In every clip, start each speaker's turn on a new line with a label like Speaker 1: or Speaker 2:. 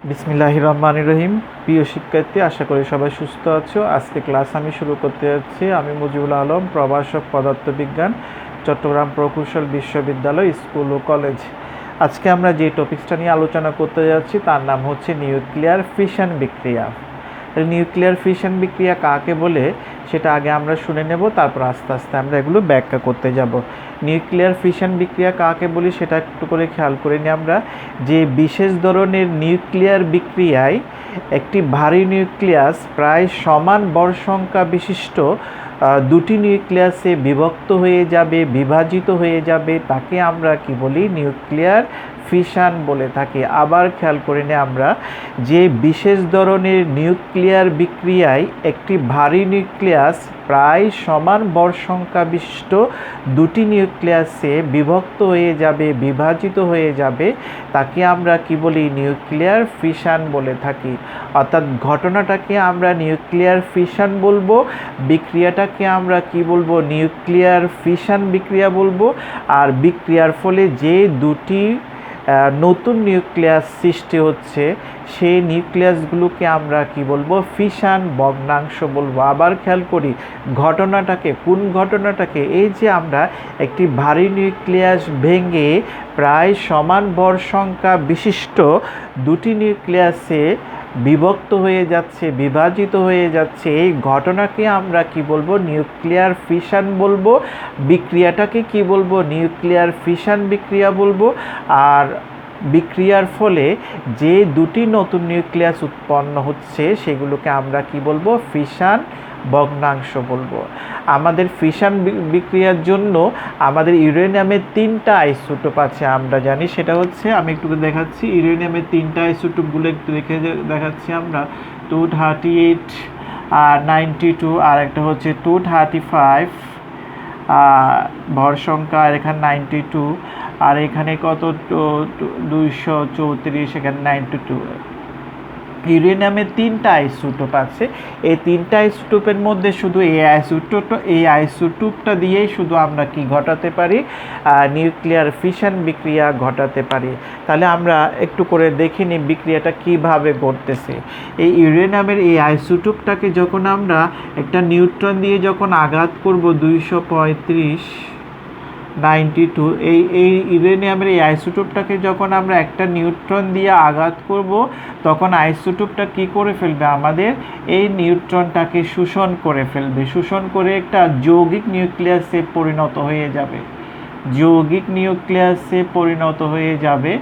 Speaker 1: বিসমিল্লাহির রহমানির রহিম। প্রিয় শিক্ষার্থী, আশা করি সবাই সুস্থ আছো। আজকে ক্লাস আমি শুরু করতে যাচ্ছি। আমি মুজিবুল আলম, প্রভাষক পদার্থবিজ্ঞান, চট্টগ্রাম প্রকৌশল বিশ্ববিদ্যালয় স্কুল ও কলেজ। আজকে আমরা যে টপিকসটা নিয়ে আলোচনা করতে যাচ্ছি তার নাম হচ্ছে নিউক্লিয়ার ফিশন বিক্রিয়া। নিউক্লিয়ার ফিশন বিক্রিয়া কাকে বলে সেটা আগে আমরা শুনে নেব, তারপর আস্তে আস্তে আমরা এগুলো ব্যাখ্যা করতে যাব। নিউক্লিয়ার ফিশন বিক্রিয়া কাকে বলি সেটা একটু করে খেয়াল করে নিই আমরা। যে বিশেষ ধরনের নিউক্লিয়ার বিক্রিয়ায় একটি ভারী নিউক্লিয়াস প্রায় সমান ভর সংখ্যা বিশিষ্ট দুটি নিউক্লিয়াসে বিভক্ত হয়ে যাবে, বিভাজিত হয়ে যাবে, তাকে আমরা কি বলি? নিউক্লিয়ার ফিশন বলে থাকি। আবার খেয়াল করে নিই আমরা, যে বিশেষ ধরনের নিউক্লিয়ার বিক্রিয়ায় একটি ভারী নিউক্লিয়াস প্রায় সমান ভর সংখ্যা বিশিষ্ট দুটি নিউক্লিয়াসে বিভক্ত হয়ে যাবে, বিভাজিত হয়ে যাবে, তাকে আমরা কি বলি? নিউক্লিয়ার ফিশন বলে থাকি। অর্থাৎ ঘটনাটাকে আমরা নিউক্লিয়ার ফিশন বলবো, বিক্রিয়াটাকে আমরা কি বলবো? নিউক্লিয়ার ফিশন বিক্রিয়া বলবো। আর বিক্রিয়ার ফলে যে দুটি নতুন নিউক্লিয়াস সৃষ্টি হচ্ছে সেই নিউক্লিয়াসগুলোকে আমরা কি বলবো? ফিশন ভগ্নাংশ বলবো। আবার খেয়াল করি ঘটনাটাকে, কোন ঘটনাটাকে? এই যে আমরা একটি ভারী নিউক্লিয়াস ভেঙে প্রায় সমান ভর সংখ্যা বিশিষ্ট দুটি নিউক্লিয়াসে বিভক্ত হয়ে যাচ্ছে, বিভাজিত হয়ে যাচ্ছে, এই ঘটনাকে আমরা কি বলবো? নিউক্লিয়ার ফিশন বলবো। বিক্রিয়াটাকে কি বলবো? নিউক্লিয়ার ফিশন বিক্রিয়া বলবো। আর বিক্রিয়ার ফলে যে দুটি নতুন নিউক্লিয়াস উৎপন্ন হচ্ছে সেগুলোকে আমরা কি বলবো? ফিশন ভগ্নাংশ বলবো। আমাদের ফিশন বিক্রিয়ার জন্য আমাদের ইউরেনিয়ামের 3টা আইসোটোপ আছে, আমরা জানি। সেটা হচ্ছে, আমি একটু দেখাচ্ছি, ইউরেনিয়ামের 3টা আইসোটোপগুলো একটু দেখে দেখাচ্ছি আমরা। 238 আর 92, আর একটা হচ্ছে 235 ভর সংখ্যা, আর এখানে 92, আর এখানে কত? 234, এখানে 92। ইউরেনিয়ামের 3টা আইসোটোপ আছে। এই 3টা আইসোটোপের মধ্যে শুধু এই আইসোটোপটা দিয়েই শুধু আমরা কি ঘটাতে পারি? নিউক্লিয়ার ফিশন বিক্রিয়া ঘটাতে পারি। তাহলে আমরা একটু করে দেখে নিই বিক্রিয়াটা কিভাবে ঘটতেছে। এই ইউরেনিয়ামের এই আইসোটোপটাকে যখন আমরা একটা নিউট্রন দিয়ে যখন আঘাত করব, 235, 92, এই ইউরেনিয়ামের এই আইসোটোপটাকে যখন আমরা একটা নিউট্রন দিয়ে আঘাত করব, তখন আইসোটোপটা কি করে ফেলবে? আমাদের এই নিউট্রনটাকে শোষণ করে ফেলবে, শোষণ করে একটা যৌগিক নিউক্লিয়াসে পরিণত হয়ে যাবে, যৌগিক নিউক্লিয়াসে পরিণত হয়ে যাবে।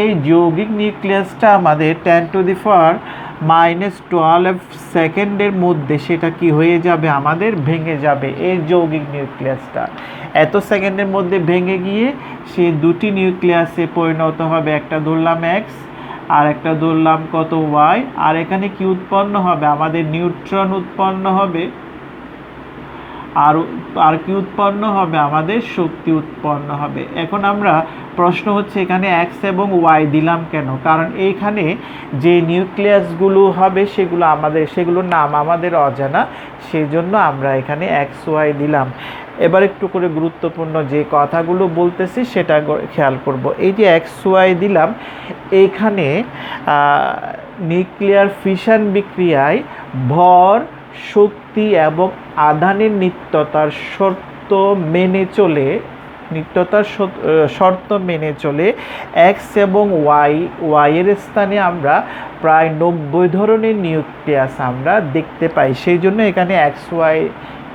Speaker 1: এই যৌগিক নিউক্লিয়াসটা আমাদের 10⁻⁻12 সেকেন্ডের মধ্যে সেটা কি হয়ে যাবে? আমাদের ভেঙে যাবে। এই যৌগিক নিউক্লিয়াসটা এত সেকেন্ডের মধ্যে ভেঙে গিয়ে সে দুটি নিউক্লিয়াসে পরিণত হবে। একটা ধরলাম এক্স, আর একটা ধরলাম কত? ওয়াই। আর এখানে কি উৎপন্ন হবে? আমাদের নিউট্রন উৎপন্ন হবে। আর কি উৎপন্ন হবে? আমাদের শক্তি উৎপন্ন হবে। এখন আমরা প্রশ্ন হচ্ছে, এখানে এক্স এবং ওয়াই দিলাম কেন? কারণ এইখানে যে নিউক্লিয়াসগুলো হবে সেগুলোর নাম আমাদের অজানা, সেই জন্য আমরা এখানে এক্স ওয়াই দিলাম। এবার একটু করে গুরুত্বপূর্ণ যে কথাগুলো বলতেছি সেটা খেয়াল করব। এই যে এক্স ওয়াই দিলাম, এইখানে নিউক্লিয়ার ফিশন বিক্রিয়ায় ভর, শক্তি এবং আধানের নিত্যতার শর্ত মেনে চলে এক্স এবং ওয়াইয়ের স্থানে আমরা প্রায় 90 ধরনের নিউক্লিয়াস আমরা দেখতে পাই। সেই জন্য এখানে এক্স ওয়াই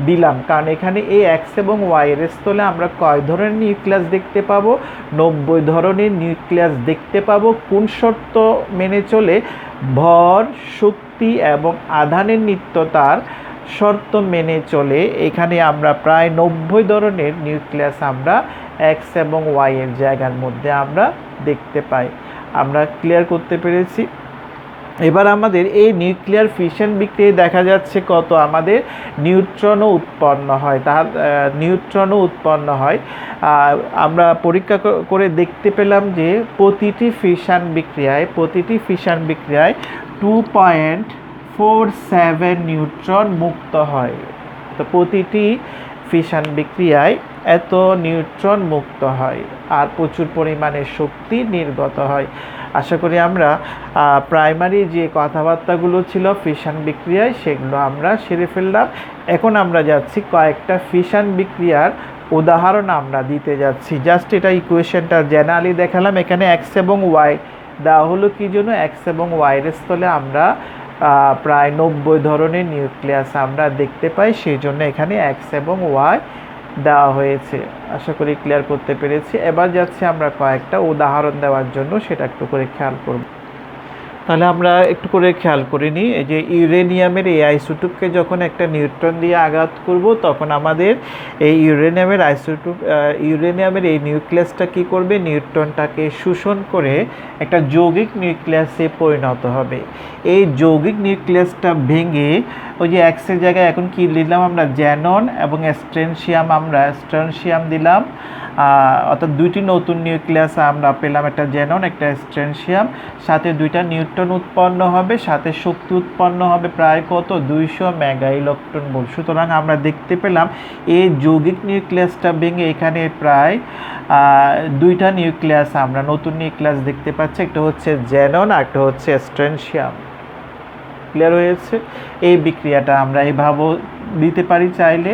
Speaker 1: দিলাম, কারণ এখানে এই এক্স এবং ওয়াইয়ের স্থলে আমরা কয় ধরনের নিউক্লিয়াস দেখতে পাবো? 90 ধরনের নিউক্লিয়াস দেখতে পাবো। কোন শর্ত মেনে চলে? ভর, শক্তি এবং আধানের নিত্যতার শর্ত মেনে চলে। এখানে আমরা প্রায় 90 ধরনের নিউক্লিয়াস আমরা এক্স এবং ওয়াই এর জায়গার মধ্যে আমরা দেখতে পাই। আমরা ক্লিয়ার করতে পেরেছি? এবার আমাদের এই নিউক্লিয়ার ফিশন বিক্রিয়ায় দেখা যাচ্ছে কত? আমাদের নিউট্রনও উৎপন্ন হয়। আমরা পরীক্ষা করে দেখতে পেলাম যে প্রতিটি ফিশন বিক্রিয়ায় 2.47 নিউট্রন মুক্ত হয়। তো প্রতিটি ফিশন বিক্রিয়ায় এত নিউট্রন মুক্ত হয় আর প্রচুর পরিমাণে শক্তি নির্গত হয়। আশা করি আমরা প্রাইমারি যে কথাবার্তাগুলো ছিল ফিশন বিক্রিয়ায় সেগুলো আমরা সেরে ফেললাম। এখন আমরা যাচ্ছি কয়েকটা ফিশন বিক্রিয়ার উদাহরণ আমরা দিতে যাচ্ছি। জাস্ট এটা ইকুয়েশনটা জেনারেলি দেখালাম। এখানে এক্স এবং ওয়াই দেওয়া হলো কি জন্য, এক্স এবং ওয়াইয়ের স্থলে আমরা প্রায় 90 ধরনের নিউক্লিয়াস আমরা দেখতে পাই, সেই জন্য এখানে এক্স এবং ওয়াই দেওয়া হয়েছে। আশা করি ক্লিয়ার করতে পেরেছি। এবার যাচ্ছি আমরা কয়েকটা উদাহরণ দেওয়ার জন্য, সেটা একটু করে খেয়াল করব। তাহলে আমরা একটু করে খেয়াল করে নিই। এই যে ইউরেনিয়ামের এই আইসোটোপকে যখন একটা নিউট্রন দিয়ে আঘাত করব, তখন আমাদের এই ইউরেনিয়ামের এই নিউক্লিয়াসটা কি করবে, নিউট্রনটাকে শোষণ করে একটা যৌগিক নিউক্লিয়াসে পরিণত হবে। এই যৌগিক নিউক্লিয়াসটা ভেঙে ওই যে এক্সের জায়গায় এখন কি দিলাম আমরা, জ্যানন এবং স্ট্রনশিয়াম দিলাম, অর্থাৎ দুইটি নতুন নিউক্লিয়াস আমরা পেলাম, একটা জ্যানন একটা স্ট্রনশিয়াম, সাথে দুইটা নিউট্রন উৎপন্ন হবে, সাথে শক্তি উৎপন্ন হবে প্রায় কত, 200 মেগা ইলেকট্রন ভোল্ট। সুতরাং আমরা দেখতে পেলাম এই যৌগিক নিউক্লিয়াসটা ভেঙে এখানে প্রায় দুইটা নিউক্লিয়াস আমরা নতুন নিউক্লিয়াস দেখতে পাচ্ছি, একটা হচ্ছে জ্যানন আর একটা হচ্ছে স্ট্রনশিয়াম। ক্লিয়ার হয়েছে? এই বিক্রিয়াটা আমরা এইভাবে দিতে পারি চাইলে,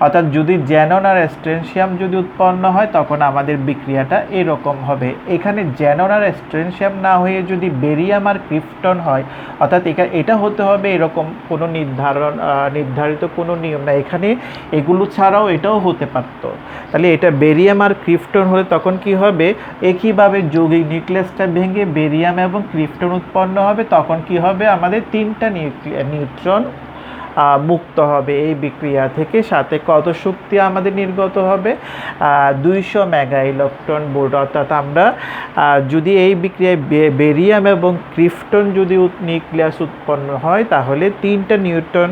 Speaker 1: অর্থাৎ যদি জ্যানন আর স্ট্রনশিয়াম যদি উৎপন্ন হয় তখন আমাদের বিক্রিয়াটা এরকম হবে। এখানে জ্যানন আর স্ট্রনশিয়াম না হয়ে যদি বেরিয়াম আর ক্রিপ্টন হয়, অর্থাৎ এটা হতে হবে এরকম কোনো নির্ধারিত কোনো নিয়ম না, এখানে এগুলো ছাড়াও এটাও হতে পারতো। তাহলে এটা বেরিয়াম আর ক্রিপ্টন হলে তখন কি হবে, একইভাবে যৌগিক নিউক্লিয়াসটা ভেঙে বেরিয়াম এবং ক্রিপ্টন উৎপন্ন হবে, তখন কি হবে, আমাদের 3টা নিউট্রন মুক্ত হবে এই বিক্রিয়া থেকে। সাথে কত শক্তি আমাদের নির্গত হবে, 200 মেগা ইলেকট্রন ভোল্ট। অর্থাৎ আমরা যদি এই বিক্রিয়ায় বেরিয়াম এবং ক্রিপ্টন যদি নিউক্লিয়াস উৎপন্ন হয় তাহলে 3টা নিউট্রন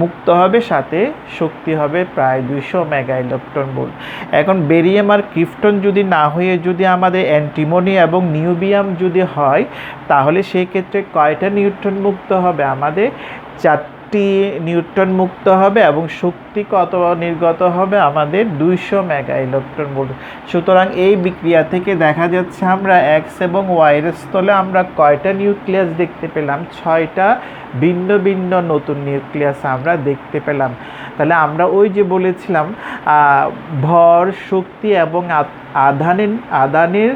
Speaker 1: মুক্ত হবে, সাথে শক্তি হবে প্রায় 200 মেগা ইলেকট্রন ভোল্ট। এখন বেরিয়াম আর ক্রিপ্টন যদি না হয়ে যদি আমাদের অ্যান্টিমনি এবং নিউবিয়াম যদি হয়, তাহলে সেই ক্ষেত্রে কয়টা নিউট্রন মুক্ত হবে, আমাদের 4টি নিউট্রন মুক্ত হবে এবং শক্তি কত নির্গত হবে, আমাদের 200 মেগা ইলেকট্রন ভোল্ট। সুতরাং এই বিক্রিয়া থেকে দেখা যাচ্ছে আমরা এক্স এবং ওয়াইয়ের স্থলে আমরা কয়টা নিউক্লিয়াস দেখতে পেলাম, 6টা ভিন্ন ভিন্ন নতুন নিউক্লিয়াস আমরা দেখতে পেলাম। তাহলে আমরা ওই যে বলেছিলাম ভর, শক্তি এবং আদানের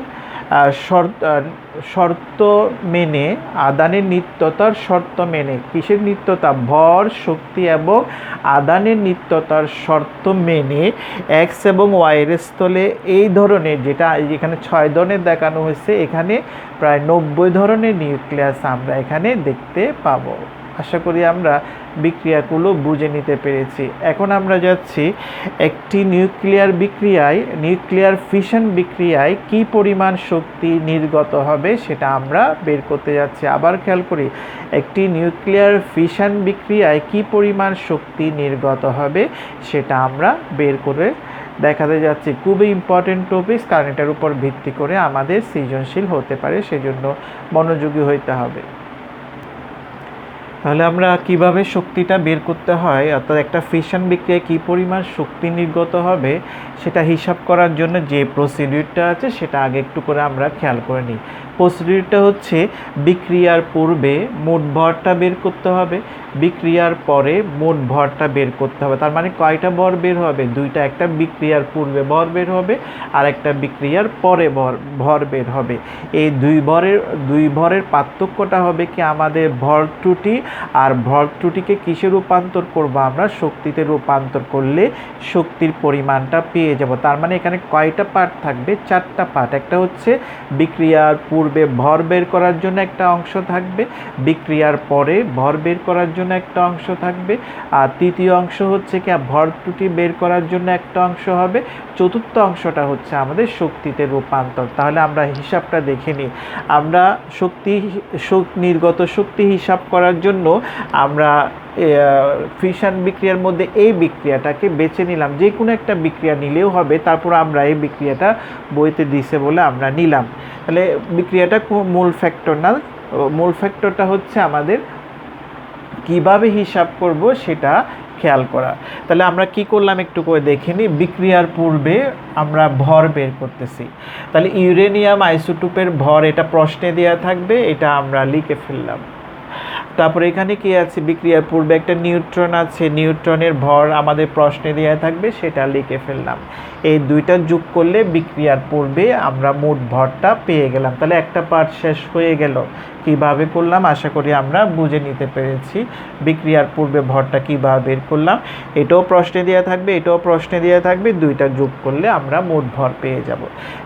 Speaker 1: শর্ত মেনে, আদানের নিত্যতার শর্ত মেনে, কিসের নিত্যতা, ভর, শক্তি এবং আদানের নিত্যতার শর্ত মেনে এক্স এবং ওয়াইয়ের স্থলে এই ধরনের, যেটা এখানে 6 ধরনের দেখানো হয়েছে, এখানে প্রায় 90 ধরনের নিউক্লিয়াস আমরা এখানে দেখতে পাবো। আশা করি আমরা বিক্রিয়াগুলো বুঝে নিতে পেরেছি। এখন আমরা যাচ্ছি একটি নিউক্লিয়ার ফিশন বিক্রিয়ায় কি পরিমাণ শক্তি নির্গত হবে সেটা আমরা বের করতে যাচ্ছি। আবার খেয়াল করি, একটি নিউক্লিয়ার ফিশন বিক্রিয়ায় কি পরিমাণ শক্তি নির্গত হবে সেটা আমরা বের করে দেখাতে যাচ্ছি। খুবই ইম্পর্টেন্ট টপিক, কারণ এটার উপর ভিত্তি করে আমাদের সৃজনশীল হতে পারে, সেজন্য মনোযোগী হইতে হবে। তাহলে আমরা কিভাবে শক্তিটা বের করতে হয়, অর্থাৎ একটা ফিশন বিক্রিয়ায় কী পরিমাণ শক্তি নির্গত হবে সেটা হিসাব করার জন্য যে প্রসিডিউরটা আছে সেটা আগে একটু করে আমরা খেয়াল করে নিই। প্রসিডিউরটা হচ্ছে বিক্রিয়ার পূর্বে মোট ভরটা বের করতে হবে, বিক্রিয়ার পরে মোট ভরটা বের করতে হবে। তার মানে কয়টা ভর বের হবে, দুইটা, একটা বিক্রিয়ার পূর্বে ভর বের হবে আর একটা বিক্রিয়ার পরে ভর বের হবে। এই দুই ভরের পার্থক্যটা হবে কি আমাদের ভর ত্রুটি, আর ভর ত্রুটিকে কিসে রূপান্তর করব, আমরা শক্তিতে রূপান্তর করলে শক্তির পরিমাণটা পেয়ে যাব। তার মানে এখানে কয়টা পার্ট থাকবে, 4টা পার্ট। একটা হচ্ছে বিক্রিয়ার পূর্বে ভর বের করার জন্য একটা অংশ থাকবে, বিক্রিয়ার পরে ভর বের করার জন্য একটা অংশ থাকবে, আর তৃতীয় অংশ হচ্ছে কি ভর ত্রুটি বের করার জন্য একটা অংশ হবে, চতুর্থ অংশটা হচ্ছে আমাদের শক্তিতে রূপান্তর। তাহলে আমরা হিসাবটা দেখে নিই। আমরা নির্গত শক্তি হিসাব করার জন্য আমরা ফিশন বিক্রিয়ার মধ্যে এই বিক্রিয়াটাকে বেছে নিলাম, যে কোনো একটা বিক্রিয়া নিলেও হবে, তারপর আমরা এই বিক্রিয়াটা বইতে দিছে বলে আমরা নিলাম। তাহলে বিক্রিয়াটা মূল ফ্যাক্টর না, মূল ফ্যাক্টরটা হচ্ছে আমাদের কিভাবে হিসাব করব সেটা খেয়াল করা। তাহলে আমরা কি করলাম একটু করে দেখে নিই। বিক্রিয়ার পূর্বে আমরা ভর বের করতেছি। তাহলে ইউরেনিয়াম আইসোটোপের ভর এটা প্রশ্নে দেওয়া থাকবে, এটা আমরা লিখে ফেললাম। তারপরে এখানে কি আছে, বিক্রিয়ার পূর্বে একটা নিউট্রন আছে, নিউট্রনের ভর আমাদের প্রশ্নে দেওয়া থাকবে, সেটা লিখে ফেললাম। এই দুইটা যোগ করলে বিক্রিয়ার পূর্বে আমরা মোট ভরটা পেয়ে গেলাম। তাহলে একটা পার্ট শেষ হয়ে গেল। কিভাবে করলাম আশা করি আমরা বুঝে নিতে পেরেছি বিক্রিয়ার পূর্বে ভরটা কিভাবে বের করলাম। এটাও প্রশ্নে দেওয়া থাকবে, এটাও প্রশ্নে দেওয়া থাকবে, দুইটা যোগ করলে আমরা মোট ভর পেয়ে যাব।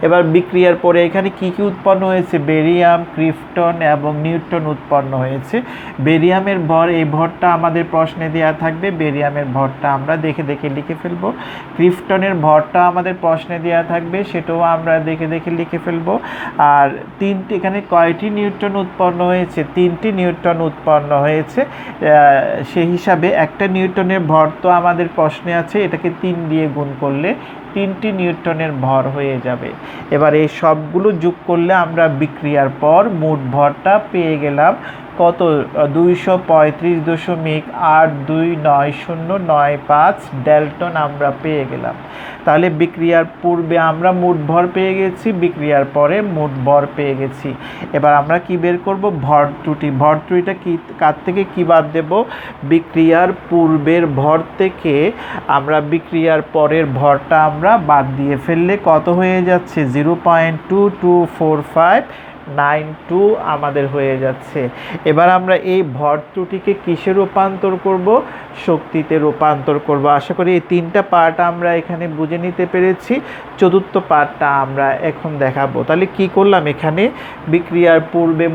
Speaker 1: এবার বিক্রিয়ার পরে এখানে কি কি উৎপন্ন হয়েছে, বেরিয়াম, ক্রিপ্টন এবং নিউট্রন উৎপন্ন হয়েছে। বেরিয়ামের ভর, এই ভরটা আমাদের প্রশ্নে দেওয়া থাকবে, বেরিয়ামের ভরটা আমরা দেখে দেখে লিখে ফেলবো। ক্রিপ্টনের ভরটা আমাদের প্রশ্নে দেওয়া থাকবে, সেটাও আমরা দেখে দেখে লিখে ফেলবো। আর তিনটি, এখানে কয়টি নিউট্রন উৎপন্ন হয়েছে, তিনটি নিউট্রন উৎপন্ন হয়েছে। সেই হিসাবে একটা নিউটনের ভর তো আমাদের প্রশ্নে আছে, এটাকে 3 দিয়ে গুণ করলে 3টি নিউটনের ভর হয়ে যাবে। এবার এই সবগুলো যোগ করলে আমরা বিক্রিয়ার পর মোট ভরটা পেয়ে গেলাম কত, 235.8290995 ডেল্টন আমরা পেয়ে গেলাম। তাহলে বিক্রিয়ার পূর্বে আমরা মোট ভর পেয়ে গেছি, বিক্রিয়ার পরে মোট ভর পেয়ে গেছি। এবার আমরা কি বের করব, ভর ত্রুটি। ভর ত্রুটিটা কি, কার থেকে কি বাদ দেব, বিক্রিয়ার পূর্বের ভর থেকে আমরা বিক্রিয়ার পরের ভরটা আমরা বাদ দিয়ে ফেললে কত হয়ে যাচ্ছে, 0.224592 আমাদের হয়ে যাচ্ছে। এবার আমরা এই ভর ত্রুটিকে কিসে রূপান্তর করব, শক্তিতে রূপান্তর করব। আশা করি এই 3টা পার্ট আমরা এখানে বুঝে নিতে পেরেছি। চতুর্থ পার্টটা আমরা এখন দেখাবো। তাহলে কি করলাম, এখানে বিক্রিয়ার পূর্বে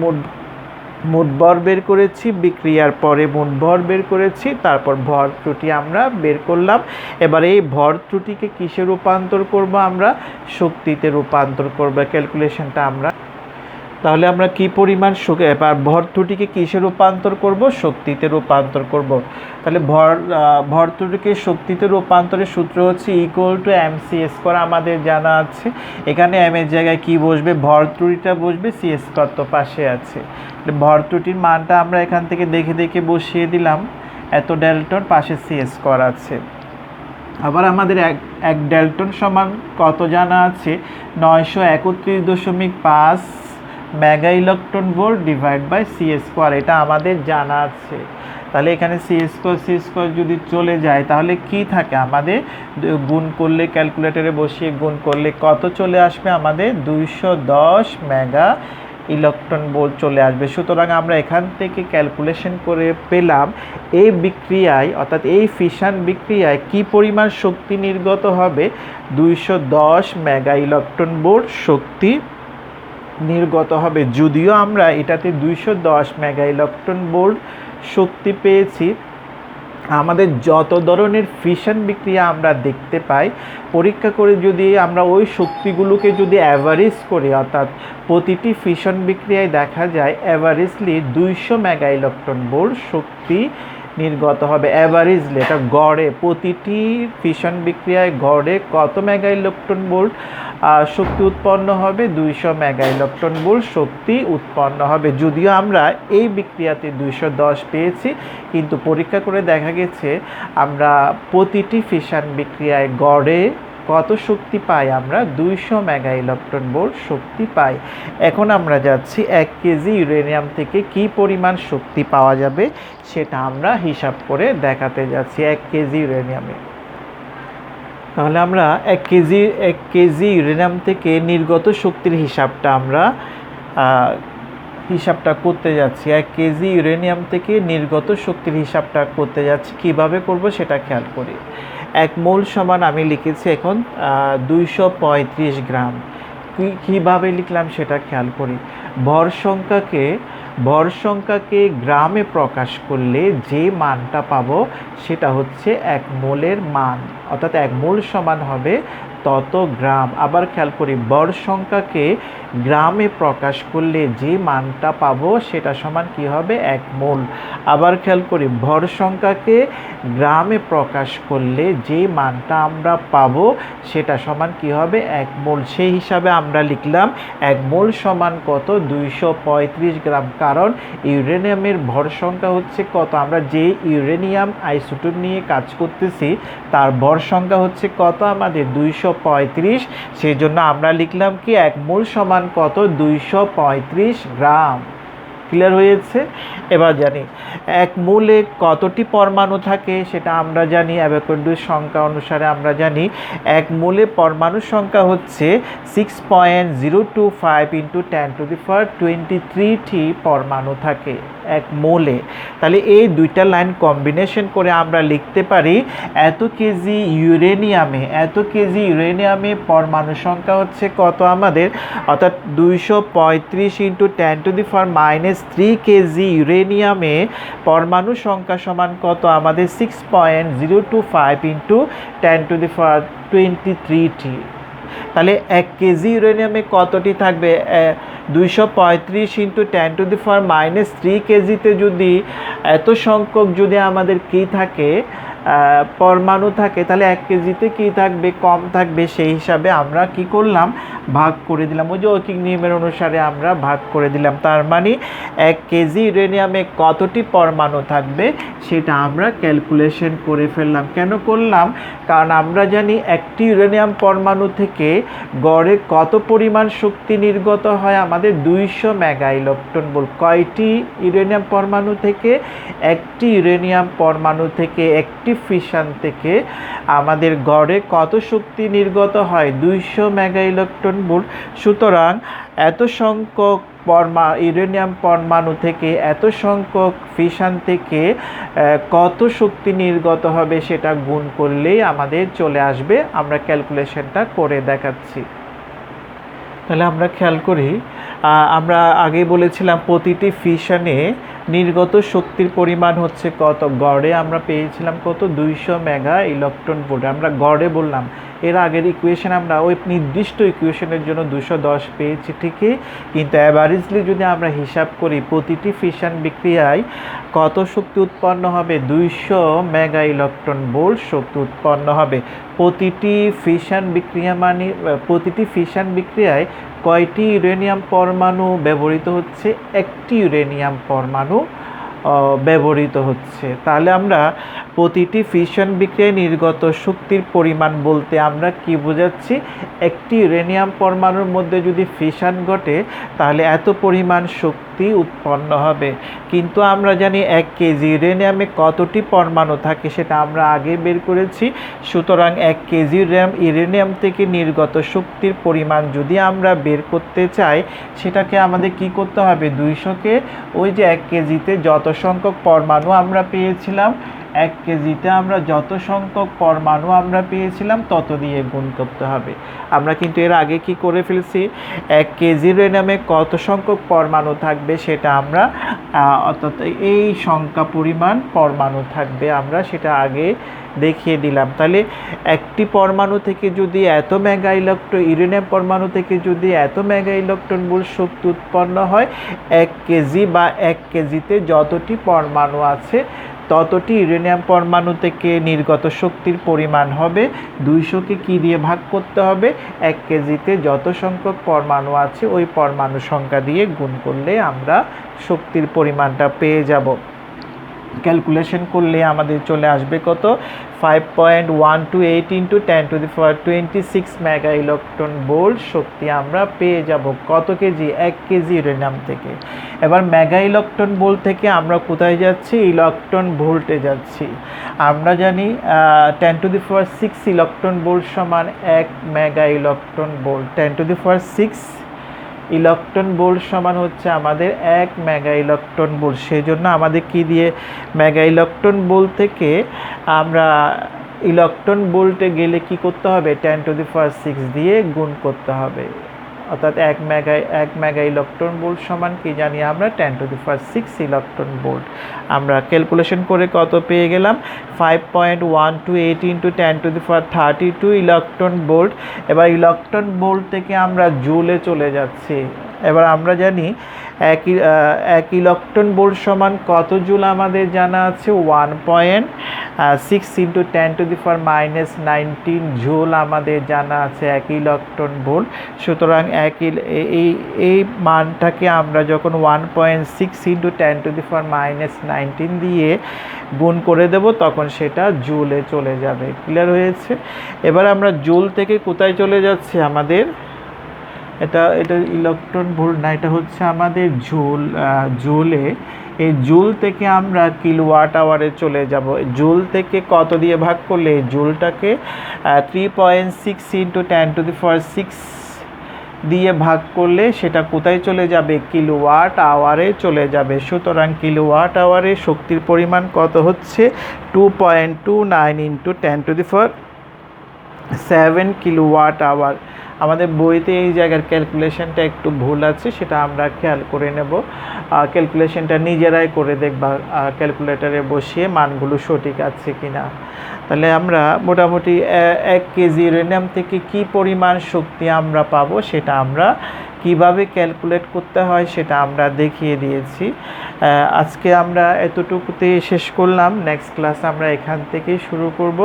Speaker 1: মোট ভর বের করেছি, বিক্রিয়ার পরে মোট ভর বের করেছি, তারপর ভর ত্রুটি আমরা বের করলাম। এবার এই ভর ত্রুটিকে কিসে রূপান্তর করব, আমরা শক্তিতে রূপান্তর করব। ক্যালকুলেশনটা আমরা, তাহলে আমরা কি পরিমাণ এবার ভর ত্রুটিকে কিসে রূপান্তর করব, শক্তিতে রূপান্তর করব। তাহলে ভর ত্রুটিকে শক্তিতে রূপান্তরের সূত্র হচ্ছে = mc², আমাদের জানা আছে। এখানে m এর জায়গায় কি বসবে, ভর ত্রুটিটা বসবে, c² তো পাশে আছে। ভর ত্রুটির মানটা আমরা এখান থেকে দেখে দেখে বসিয়ে দিলাম, এত ডেল্টন, পাশে c² আছে। আবার আমাদের এক ডেল্টন সমান কত জানা আছে, 931.5 mega electron volt divide by c², এটা আমাদের জানা আছে। তাহলে এখানে c² যদি চলে যায় তাহলে কি থাকে, আমাদের গুণ করলে, ক্যালকুলেটরে বসিয়ে গুণ করলে কত চলে আসবে, আমাদের 210 মেগা ইলেকট্রন ভোল্ট চলে আসবে। সুতরাং আমরা এখান থেকে ক্যালকুলেশন করে পেলাম এই বিক্রিয়ায়, অর্থাৎ এই ফিশন বিক্রিয়ায় কি পরিমাণ শক্তি নির্গত হবে, 210 মেগা ইলেকট্রন ভোল্ট শক্তি নির্গত হবে। যদিও আমরা এটাতে 210 মেগা ইলেকট্রন ভোল্ট শক্তি পেয়েছি, আমাদের যত ধরনের ফিশন বিক্রিয়া আমরা দেখতে পাই, পরীক্ষা করে যদি আমরা ওই শক্তিগুলোকে যদি অ্যাভারেজ করি, অর্থাৎ প্রতিটি ফিশন বিক্রিয়ায় দেখা যায় অ্যাভারেজলি 200 মেগা ইলেকট্রন ভোল্ট শক্তি নির্গত হবে। অ্যাভারেজলি, এটা গড়ে, প্রতিটি ফিশন বিক্রিয়ায় গড়ে কত মেগা ইলেকট্রন ভোল্ট শক্তি উৎপন্ন হবে, 200 মেগা ইলেকট্রন ভোল্ট শক্তি উৎপন্ন হবে। যদিও আমরা এই বিক্রিয়াতে 210 পেয়েছি, কিন্তু পরীক্ষা করে দেখা গেছে আমরা প্রতিটি ফিশন বিক্রিয়ায় গড়ে কত শক্তি পাই, আমরা 200 মেগা ইলেকট্রন ভোল্ট শক্তি পাই। এখন আমরা যাচ্ছি 1 কেজি ইউরেনিয়াম থেকে কি পরিমাণ শক্তি পাওয়া যাবে সেটা আমরা হিসাব করে দেখাতে যাচ্ছি। 1 কেজি ইউরেনিয়ামে, তাহলে আমরা 1 কেজি ইউরেনিয়াম থেকে নির্গত শক্তির হিসাবটা আমরা করতে যাচ্ছি। 1 কেজি ইউরেনিয়াম থেকে নির্গত শক্তির হিসাবটা করতে যাচ্ছি। কিভাবে করব সেটা খেয়াল করি। 1 মোল সমান আমি লিখেছি এখন 235 গ্রাম। কীভাবে লিখলাম সেটা খেয়াল করি। ভর সংখ্যাকে গ্রামে প্রকাশ করলে যে মানটা পাবো সেটা হচ্ছে 1 মোলের মান, অর্থাৎ 1 মোল সমান হবে তত গ্রাম। আবার খেয়াল করি, ভর সংখ্যাকে গ্রামে প্রকাশ করলে যে মানটা পাবো সেটা সমান কি হবে, 1 মোল। আবার খেয়াল করি, ভর সংখ্যাকে গ্রামে প্রকাশ করলে যে মানটা আমরা পাবো সেটা সমান কি হবে, 1 মোল। সেই হিসাবে আমরা লিখলাম 1 মোল সমান কত, 235 গ্রাম। কারণ ইউরেনিয়ামের ভর সংখ্যা হচ্ছে কত, আমরা যে ইউরেনিয়াম আইসোটোপ নিয়ে কাজ করতেছি তার ভর সংখ্যা হচ্ছে কত, আমাদের 235। সেই জন্য আমরা লিখলাম কি 1 মোল সমান কত, 235 গ্রাম। ক্লিয়ার হয়েছে? এবার জানি 1 মোলে কতটি পরমাণু থাকে সেটা আমরা জানি, অ্যাভোগাড্রোর সংখ্যা অনুসারে আমরা জানি 1 মোলে পরমাণুর সংখ্যা হচ্ছে 6.025 × 10⁻23টি পরমাণু থাকে 1 মোলে। তাহলে এই দুইটা লাইন কম্বিনেশন করে আমরা লিখতে পারি এত কেজি ইউরেনিয়ামে পরমাণু সংখ্যা হচ্ছে কত আমাদের, অর্থাৎ 235 × 10⁻³ কেজি ইউরেনিয়ামে পরমাণু সংখ্যা সমান কত আমাদের, 6.025 × 10⁻23টি। তাহলে 1 কেজি ইউরেনিয়ামে কতটি থাকবে, 235 × 10⁻³ কেজিতে যদি এত সংখ্যক যদি আমাদের কি থাকে, পরমাণু থাকে, তাহলে 1 কেজিতে কি থাকবে, কম থাকবে। সেই হিসাবে আমরা কি করলাম, ভাগ করে দিলাম, ওই যে ঐকিক নিয়মের অনুসারে আমরা ভাগ করে দিলাম। তার মানে 1 কেজি ইউরেনিয়ামে কতটি পরমাণু থাকবে সেটা আমরা ক্যালকুলেশন করে ফেললাম। কেন করলাম, কারণ আমরা জানি একটি ইউরেনিয়াম পরমাণু থেকে গড়ে কত পরিমাণ শক্তি নির্গত হয়, আমাদের 200 মেগা ইলেকট্রন ভোল্ট। কয়টি ইউরেনিয়াম পরমাণু থেকে, একটি ইউরেনিয়াম পরমাণু থেকে, একটি ফিশন থেকে আমাদের গড়ে কত শক্তি নির্গত হয়, 200 মেগা ইলেকট্রন ভোল্ট। সুতরাং এত সংখ্যক ইউরেনিয়াম পরমাণু থেকে, এত সংখ্যক ফিশন থেকে কত শক্তি নির্গত হবে সেটা গুণ করলেই আমাদের চলে আসবে। আমরা ক্যালকুলেশনটা করে দেখাচ্ছি। তাহলে আমরা খেয়াল করি, আমরা আগেই বলেছিলাম প্রতিটি ফিশনে নির্গত শক্তির পরিমাণ হচ্ছে কত, গড়ে আমরা পেয়েছিলাম কত, 200 মেগা ইলেকট্রন ভোল্ট। আমরা গড়ে বললাম, এর আগের ইকুয়েশন আমরা ওই নির্দিষ্ট ইকুয়েশনের জন্য 210 পেয়েছি ঠিকই, কিন্তু অ্যাভারেজলি যদি আমরা হিসাব করি প্রতিটি ফিশন বিক্রিয়ায় কত শক্তি উৎপন্ন হবে, 200 মেগা ইলেকট্রন ভোল্ট শক্তি উৎপন্ন হবে। প্রতিটি ফিশন বিক্রিয়ায় কয়টি ইউরেনিয়াম পরমাণু ব্যবহৃত হচ্ছে, একটি ইউরেনিয়াম পরমাণু ব্যবহৃত হচ্ছে। তাহলে আমরা প্রতিটি ফিশন বিক্রিয়ায় নির্গত শক্তির পরিমাণ বলতে আমরা কি বোঝাচ্ছি, একটি ইউরেনিয়াম পরমাণুর মধ্যে যদি ফিশন ঘটে তাহলে এত পরিমাণ শক্তি উৎপন্ন হবে। কিন্তু আমরা জানি 1 কেজি ইউরেনিয়ামে কতটি পরমাণু থাকে সেটা আমরা আগে বের করেছি। সুতরাং 1 কেজি ইউরেনিয়াম থেকে নির্গত শক্তির পরিমাণ যদি আমরা বের করতে চাই, সেটাকে আমাদের কি করতে হবে, 200কে ওই যে 1 কেজিতে যত সংখ্যক পরমাণু আমরা পেয়েছিলাম, 1 কেজিতে আমরা যত সংখ্যক পরমাণু আমরা পেয়েছিলাম তত দিয়ে গুণ করতে হবে। আমরা কিন্তু এর আগে কি করে ফেলছি, 1 কেজি ইউরেনিয়ামে কত সংখ্যক পরমাণু থাকবে সেটা আমরা অর্থাৎ এই সংখ্যা পরিমাণ পরমাণু থাকবে আমরা সেটা আগে দেখিয়ে দিলাম। তাহলে একটি পরমাণু থেকে যদি এত মেগা ইলেকট্রন, ইউরেনিয়াম পরমাণু থেকে যদি এত মেগা ইলেকট্রন ভোল্ট শক্তি উৎপন্ন হয়, 1 কেজি বা 1 কেজিতে যতটি পরমাণু আছে ততটি ইউরেনিয়াম পরমাণু থেকে নির্গত শক্তির পরিমাণ হবে 200কে কি দিয়ে ভাগ করতে হবে, 1 কেজিতে যত সংখ্যক পরমাণু আছে ওই পরমাণু সংখ্যা দিয়ে গুণ করলে আমরা শক্তির পরিমাণটা পেয়ে যাব। ক্যালকুলেশন করলে আমাদের চলে আসবে কত, 5.128 × 10⁻26 মেগা ইলেকট্রন ভোল্ট শক্তি আমরা পেয়ে যাব। কত কেজি, 1 কেজি ইউরেনিয়াম থেকে। এবার মেগা ইলেকট্রন ভোল্ট থেকে আমরা কোথায় যাচ্ছি, ইলেকট্রন ভোল্টে যাচ্ছি। আমরা জানি 10⁻6 ইলেকট্রন ভোল্ট সমান 1 mega electron volt. 10⁻6 electron volt সমান হচ্ছে আমাদের 1 মেগা ইলেকট্রন ভোল্ট। সেই জন্য আমাদের কি দিয়ে, মেগা ইলেকট্রন ভোল্ট থেকে আমরা ইলেকট্রন ভোল্টে গেলে কি করতে হবে, 10⁻6 দিয়ে গুণ করতে হবে। অর্থাৎ 1 মেগা ইলেকট্রন ভোল্ট সমান কি জানি আমরা 10⁶ ইলেকট্রন ভোল্ট। আমরা ক্যালকুলেশন করে কত পেয়ে গেলাম 5.128 × 10⁻32 ইলেকট্রন ভোল্ট। এবার ইলেকট্রন ভোল্ট থেকে আমরা জুলে চলে যাচ্ছি। এবার আমরা জানি এক ইলেকট্রন ভোল্ট সমান কত জুল আমাদের জানা আছে 1.6 × 10⁻⁻19 জুল আমাদের জানা আছে এক ইলেকট্রন ভোল্ট। সুতরাং এই মানটাকে আমরা যখন 1.6 × 10⁻⁻19 দিয়ে গুণ করে দেব তখন সেটা জুলে চলে যাবে। ক্লিয়ার হয়েছে? এবার আমরা জুল থেকে কোথায় চলে যাচ্ছে আমাদের এটা ইলেকট্রন ভোল্ট না, এটা হচ্ছে আমাদের জুলে। এই জুল থেকে আমরা কিলোওয়াট আওয়ারে চলে যাব। জুল থেকে কত দিয়ে ভাগ করলে জুলটাকে 3.6 × 10⁶ দিয়ে ভাগ করলে সেটা কোথায় চলে যাবে কিলোওয়াট আওয়ারে চলে যাবে। সুতরাং কিলোওয়াট আওয়ারে শক্তির পরিমাণ কত হচ্ছে 2.29 × 10⁻7 কিলোওয়াট আওয়ার। আমাদের বইতে এই জায়গার ক্যালকুলেশনটা একটু ভুল আছে, সেটা আমরা খেয়াল করে নেব। ক্যালকুলেশনটা নিজেরাই করে দেখবা ক্যালকুলেটরে বসিয়ে মানগুলো সঠিক আছে কিনা। তাহলে আমরা মোটামুটি 1 কেজি ইউরেনিয়াম থেকে কি পরিমাণ শক্তি আমরা পাবো সেটা আমরা কিভাবে ক্যালকুলেট করতে হয় সেটা আমরা দেখিয়ে দিয়েছি। আজকে আমরা এতটুকুতে শেষ করলাম। নেক্সট ক্লাস আমরা এখান থেকেই শুরু করব।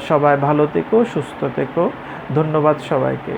Speaker 1: সবাই ভালো থেকো, সুস্থ থেকো। ধন্যবাদ সবাইকে।